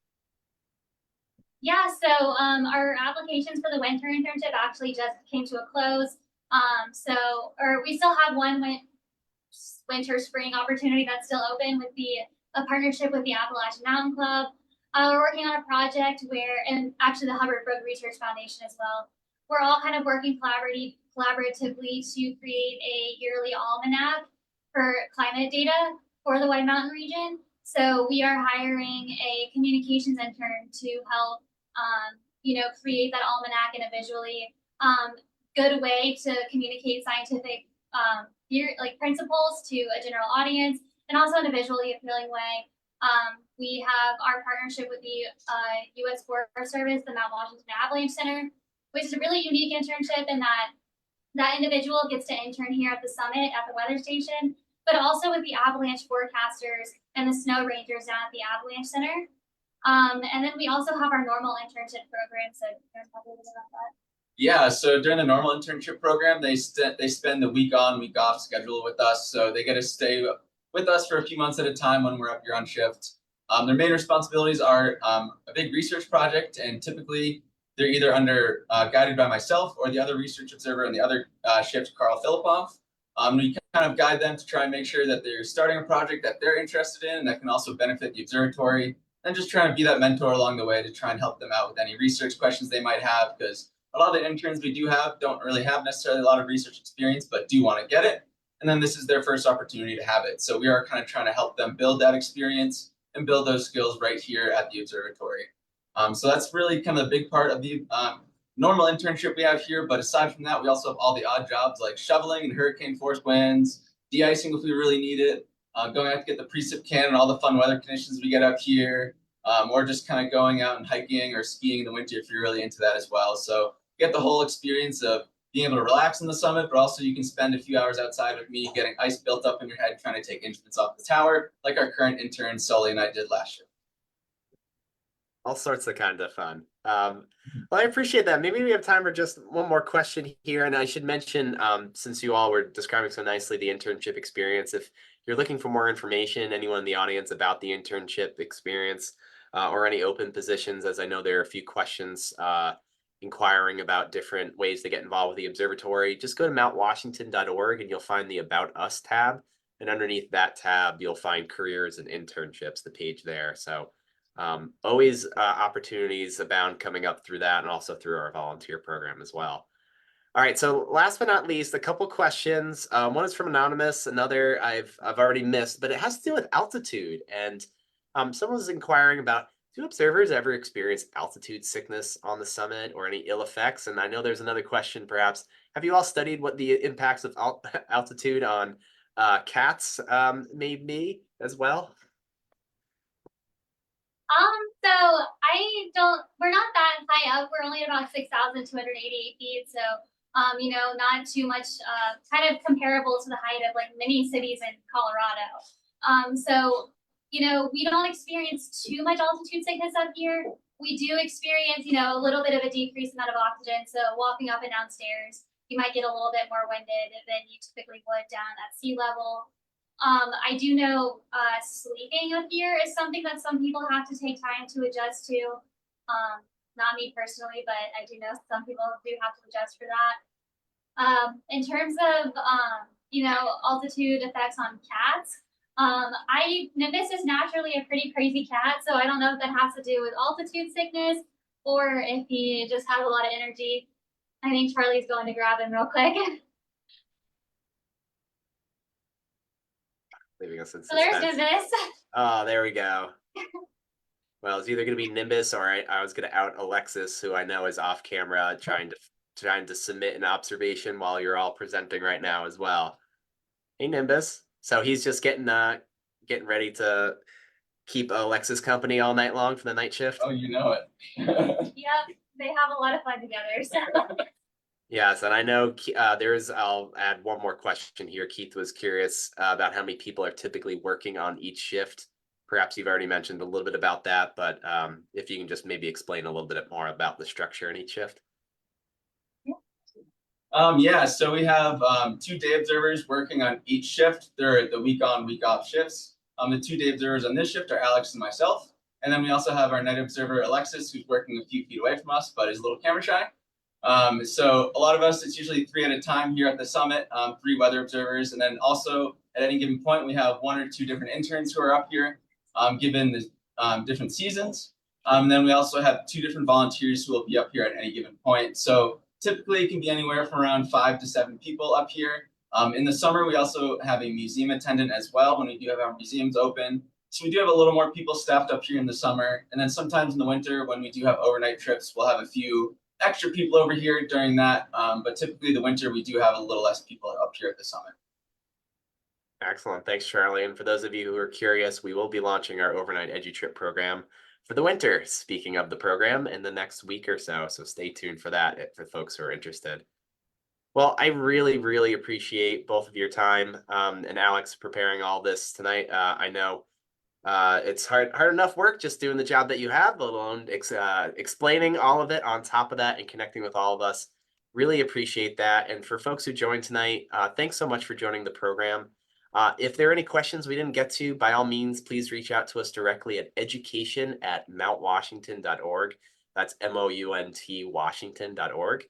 Yeah, so our applications for the winter internship actually just came to a close. We still have one winter spring opportunity that's still open with a partnership with the Appalachian Mountain Club. We're working on a project and actually the Hubbard Brook Research Foundation as well. We're all kind of working collaboratively to create a yearly almanac for climate data for the White Mountain region. So we are hiring a communications intern to help create that almanac in a visually good way to communicate scientific principles to a general audience, and also in a visually appealing way. We have our partnership with the U.S. Forest Service, the Mount Washington Avalanche Center, which is a really unique internship in that individual gets to intern here at the summit at the weather station, but also with the avalanche forecasters and the snow rangers down at the Avalanche Center. And then we also have our normal internship program. So there's probably a bit about that. Yeah, so during the normal internship program, they spend the week on, week off schedule with us. So they get to stay with us for a few months at a time when we're up here on shift. Their main responsibilities are a big research project, and typically they're either guided by myself or the other research observer in the other shift, Carl Filipoff. We kind of guide them to try and make sure that they're starting a project that they're interested in and that can also benefit the observatory, and just try and be that mentor along the way to try and help them out with any research questions they might have, because a lot of the interns we do have don't really have necessarily a lot of research experience, but do want to get it. And then this is their first opportunity to have it. So we are kind of trying to help them build that experience and build those skills right here at the observatory. So that's really kind of the big part of the normal internship we have here. But aside from that, we also have all the odd jobs like shoveling and hurricane force winds, de-icing if we really need it, going out to get the precip can and all the fun weather conditions we get up here, or just kind of going out and hiking or skiing in the winter if you're really into that as well. So you get the whole experience of being able to relax on the summit, but also you can spend a few hours outside with me getting ice built up in your head, trying to take instruments off the tower, like our current intern Sully and I did last year. All sorts of kind of fun. Well, I appreciate that. Maybe we have time for just one more question here. And I should mention, since you all were describing so nicely the internship experience, if you're looking for more information, anyone in the audience about the internship experience or any open positions, as I know there are a few questions inquiring about different ways to get involved with the observatory, just go to mountwashington.org and you'll find the About Us tab. And underneath that tab, you'll find careers and internships, the page there. So always opportunities abound coming up through that, and also through our volunteer program as well. All right, so last but not least, a couple questions. One is from Anonymous, another I've already missed, but it has to do with altitude. And someone was inquiring about, do observers ever experience altitude sickness on the summit or any ill effects? And I know there's another question, perhaps, have you all studied what the impacts of altitude on cats may be as well? We're not that high up. We're only at about 6,288 feet. So, not too much, kind of comparable to the height of like many cities in Colorado. We don't experience too much altitude sickness up here. we do experience, you know, a little bit of a decreased amount of oxygen. So walking up and down stairs, you might get a little bit more winded than you typically would down at sea level. I do know sleeping up here is something that some people have to take time to adjust to. Not me personally, but I do know some people do have to adjust for that. In terms of you know, altitude effects on cats, Nimbus is naturally a pretty crazy cat, so I don't know if that has to do with altitude sickness or if he just has a lot of energy. I think Charlie's going to grab him real quick. Leaving us in So there's suspense. Nimbus. Oh, there we go. Well, it's either going to be Nimbus or I was going to out Alexis, who I know is off camera trying to submit an observation while you're all presenting right now as well. Hey, Nimbus. So he's just getting ready to keep Alexis company all night long for the night shift. Oh, you know it. Yep, they have a lot of fun together. So. Yes, and I know I'll add one more question here. Keith was curious about how many people are typically working on each shift. Perhaps you've already mentioned a little bit about that, but if you can just maybe explain a little bit more about the structure in each shift. Yeah, so we have 2 day observers working on each shift. They're the week on, week off shifts. The 2 day observers on this shift are Alex and myself. And then we also have our night observer, Alexis, who's working a few feet away from us, but is a little camera shy. So a lot of us, it's usually 3 at a time here at the summit, 3 weather observers. And then also at any given point, we have 1 or 2 different interns who are up here, given the different seasons. And then we also have 2 different volunteers who will be up here at any given point. So typically it can be anywhere from around 5 to 7 people up here. In the summer, we also have a museum attendant as well when we do have our museums open. So we do have a little more people staffed up here in the summer. And then sometimes in the winter, when we do have overnight trips, we'll have a few extra people over here during that. But typically the winter, we do have a little less people up here at the summit. Excellent. Thanks, Charlie. And for those of you who are curious, we will be launching our overnight EduTrip program for the winter, speaking of the program, in the next week or so. So stay tuned for that for folks who are interested. Well, I really, really appreciate both of your time and Alex preparing all this tonight. I know it's hard enough work just doing the job that you have, let alone explaining all of it on top of that and connecting with all of us. Really appreciate that. And for folks who joined tonight, thanks so much for joining the program. If there are any questions we didn't get to, by all means, please reach out to us directly at education@mountwashington.org. That's MOUNT Washington.org.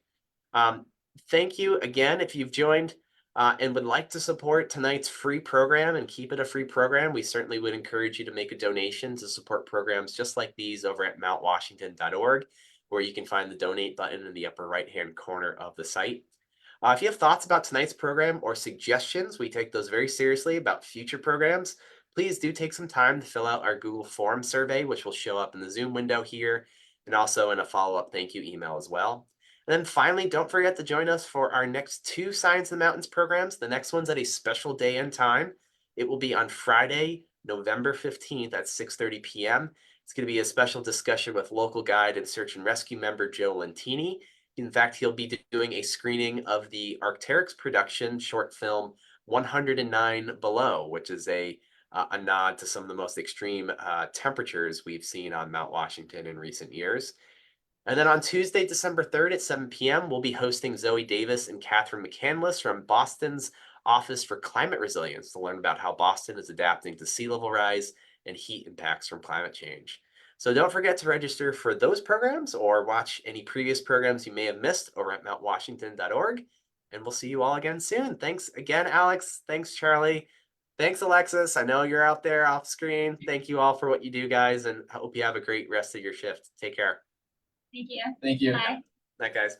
Thank you again. If you've joined and would like to support tonight's free program and keep it a free program, we certainly would encourage you to make a donation to support programs just like these over at mountwashington.org, where you can find the donate button in the upper right-hand corner of the site. If you have thoughts about tonight's program or suggestions, we take those very seriously about future programs. Please do take some time to fill out our Google Form survey, which will show up in the Zoom window here, and also in a follow-up thank you email as well. And then finally, don't forget to join us for our next 2 Science in the Mountains programs. The next one's at a special day and time. It will be on Friday, November 15th at 6:30 p.m. It's going to be a special discussion with local guide and search and rescue member Joe Lentini. In fact, he'll be doing a screening of the Arc'teryx production short film 109 Below, which is a nod to some of the most extreme temperatures we've seen on Mount Washington in recent years. And then on Tuesday, December 3rd at 7 p.m., we'll be hosting Zoe Davis and Catherine McCandless from Boston's Office for Climate Resilience to learn about how Boston is adapting to sea level rise and heat impacts from climate change. So don't forget to register for those programs or watch any previous programs you may have missed over at mountwashington.org. And we'll see you all again soon. Thanks again, Alex. Thanks, Charlie. Thanks, Alexis. I know you're out there off screen. Thank you all for what you do, guys, and I hope you have a great rest of your shift. Take care. Thank you. Thank you. Bye. Night, guys.